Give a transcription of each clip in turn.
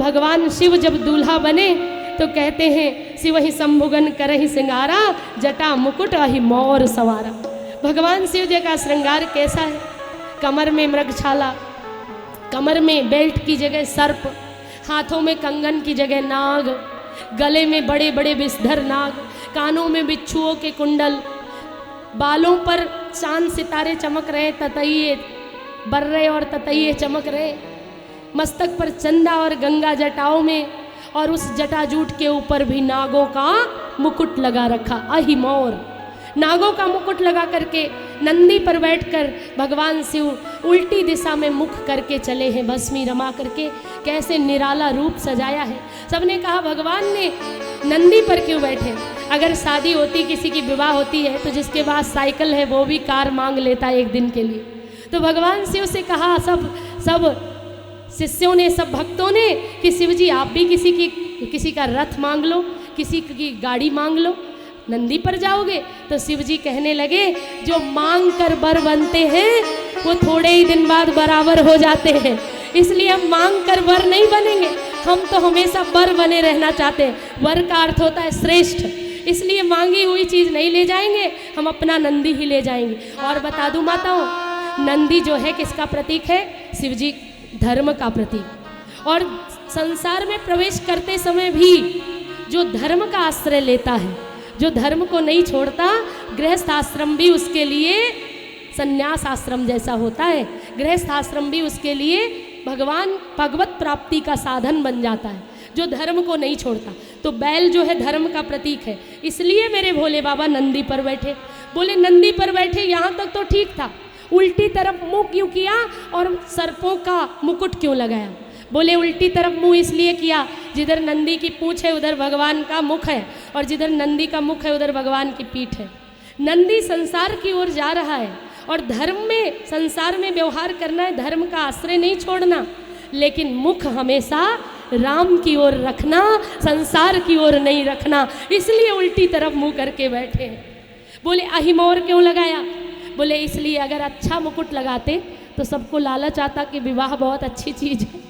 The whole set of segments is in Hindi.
भगवान शिव जब दूल्हा बने तो कहते हैं शिव ही शंभुगन करहि सिंगारा, जटा मुकुट अहि मोर सवारा। भगवान शिव जी का श्रृंगार कैसा है? कमर में मृगछाला, कमर में बेल्ट की जगह सर्प, हाथों में कंगन की जगह नाग, गले में बड़े बड़े विषधर नाग, कानों में बिच्छुओं के कुंडल, बालों पर चांद सितारे चमक रहे, ततैये बर्रे और ततैये चमक रहे, मस्तक पर चंदा और गंगा जटाओं में, और उस जटाजूट के ऊपर भी नागों का मुकुट लगा रखा, अहि मोर। नागों का मुकुट लगा करके नंदी पर बैठकर भगवान शिव उल्टी दिशा में मुख करके चले हैं, भस्मी रमा करके। कैसे निराला रूप सजाया है। सबने कहा भगवान ने नंदी पर क्यों बैठे? अगर शादी होती, किसी की विवाह होती है, तो जिसके पास साइकिल है वो भी कार मांग लेता है एक दिन के लिए। तो भगवान शिव से कहा सब शिष्यों ने, सब भक्तों ने कि शिव जी आप भी किसी का रथ मांग लो, किसी की गाड़ी मांग लो, नंदी पर जाओगे। तो शिव जी कहने लगे जो मांग कर बर बनते हैं वो थोड़े ही दिन बाद बराबर हो जाते हैं, इसलिए हम मांग कर बर नहीं बनेंगे, हम तो हमेशा बर बने रहना चाहते हैं। वर का अर्थ होता है श्रेष्ठ, इसलिए मांगी हुई चीज़ नहीं ले जाएंगे, हम अपना नंदी ही ले जाएंगे। और बता दूं माताओं, नंदी जो है किसका प्रतीक है? शिव जी धर्म का प्रतीक। और संसार में प्रवेश करते समय भी जो धर्म का आश्रय लेता है, जो धर्म को नहीं छोड़ता, गृहस्थ आश्रम भी उसके लिए संन्यास आश्रम जैसा होता है। गृहस्थ आश्रम भी उसके लिए भगवत प्राप्ति का साधन बन जाता है, जो धर्म को नहीं छोड़ता। तो बैल जो है धर्म का प्रतीक है, इसलिए मेरे भोले बाबा नंदी पर बैठे। बोले नंदी पर बैठे यहाँ तक तो ठीक था, उल्टी तरफ मुंह क्यों किया और सर्पों का मुकुट क्यों लगाया? बोले उल्टी तरफ मुंह इसलिए किया, जिधर नंदी की पूंछ है उधर भगवान का मुख है, और जिधर नंदी का मुख है उधर भगवान की पीठ है। नंदी संसार की ओर जा रहा है, और धर्म में, संसार में व्यवहार करना है, धर्म का आश्रय नहीं छोड़ना, लेकिन मुख हमेशा राम की ओर रखना, संसार की ओर नहीं रखना, इसलिए उल्टी तरफ मुंह करके बैठे हैं। बोले अहि मोर क्यों लगाया? बोले इसलिए अगर अच्छा मुकुट लगाते तो सबको लालच आता कि विवाह बहुत अच्छी चीज़ है।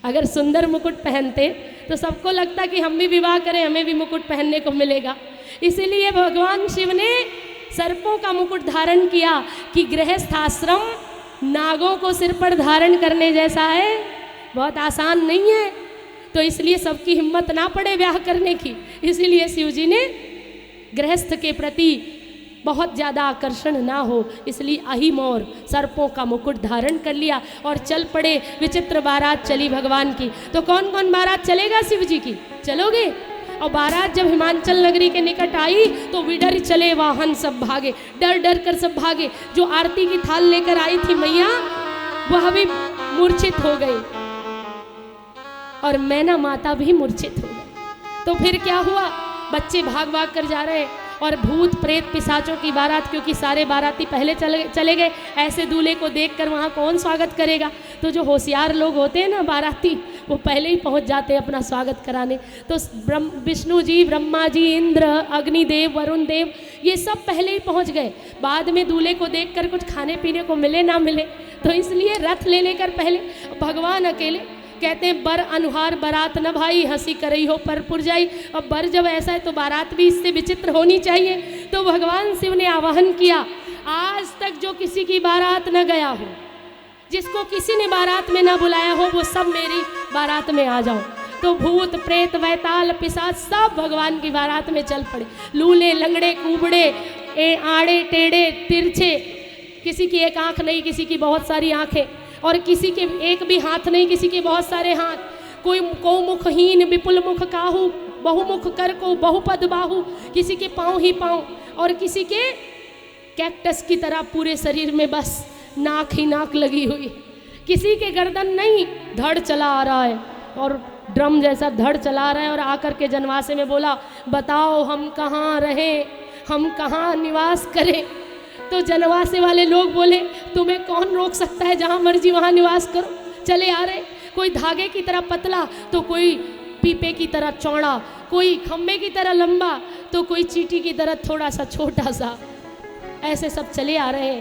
अगर सुंदर मुकुट पहनते तो सबको लगता कि हम भी विवाह करें, हमें भी मुकुट पहनने को मिलेगा। इसीलिए भगवान शिव ने सर्पों का मुकुट धारण किया कि गृहस्थ आश्रम नागों को सिर पर धारण करने जैसा है, बहुत आसान नहीं है। तो इसलिए सबकी हिम्मत ना पड़े ब्याह करने की, इसीलिए शिव जी ने गृहस्थ के प्रति बहुत ज़्यादा आकर्षण ना हो, इसलिए अहि मोर सर्पों का मुकुट धारण कर लिया और चल पड़े। विचित्र बारात चली भगवान की। तो कौन कौन बारात चलेगा शिव जी की? चलोगे? और बारात जब हिमांचल नगरी के निकट आई तो विडर चले वाहन सब भागे, डर डर कर सब भागे। जो आरती की थाल लेकर आई थी मैया, वह भी मूर्छित हो गई, और मैना माता भी मूर्छित हो गई। तो फिर क्या हुआ? बच्चे भाग भाग कर जा रहे, और भूत प्रेत पिशाचों की बारात, क्योंकि सारे बाराती पहले चले गए, ऐसे दूल्हे को देखकर वहाँ कौन स्वागत करेगा? तो जो होशियार लोग होते हैं ना बाराती, वो पहले ही पहुँच जाते हैं अपना स्वागत कराने। तो विष्णु जी, ब्रह्मा जी, इंद्र, अग्निदेव, वरुण देव, ये सब पहले ही पहुँच गए। बाद में दूल्हे को देखकर कुछ खाने पीने को मिले ना मिले, तो इसलिए रथ ले लेकर पहले भगवान अकेले। कहते हैं बर अनुहार बारात न भाई, हंसी करई हो पर पुरजाई। अब बर जब ऐसा है तो बारात भी इससे विचित्र होनी चाहिए। तो भगवान शिव ने आवाहन किया, आज तक जो किसी की बारात न गया हो, जिसको किसी ने बारात में न बुलाया हो, वो सब मेरी बारात में आ जाओ। तो भूत प्रेत वैताल पिशाच सब भगवान की बारात में चल पड़े। लूले लंगड़े कूबड़े, आड़े टेढ़े तिरछे, किसी की एक आंख नहीं, किसी की बहुत सारी आंखें, और किसी के एक भी हाथ नहीं, किसी के बहुत सारे हाथ। कोई को मुखहीन विपुल मुख काहू, बहुमुख कर को बहुपद बाहू, किसी के पाँव ही पाँव, और किसी के कैक्टस की तरह पूरे शरीर में बस नाक ही नाक लगी हुई। किसी के गर्दन नहीं, धड़ चला आ रहा है, और ड्रम जैसा धड़ चला रहा है, और आकर के जनवासे में बोला बताओ हम कहाँ रहें, हम कहाँ निवास करें। तो जनवासे वाले लोग बोले तुम्हें कौन रोक सकता है, जहाँ मर्जी वहाँ निवास करो, चले आ रहे। कोई धागे की तरह पतला, तो कोई पीपे की तरह चौड़ा, कोई खम्बे की तरह लंबा, तो कोई चींटी की तरह थोड़ा सा छोटा सा, ऐसे सब चले आ रहे हैं।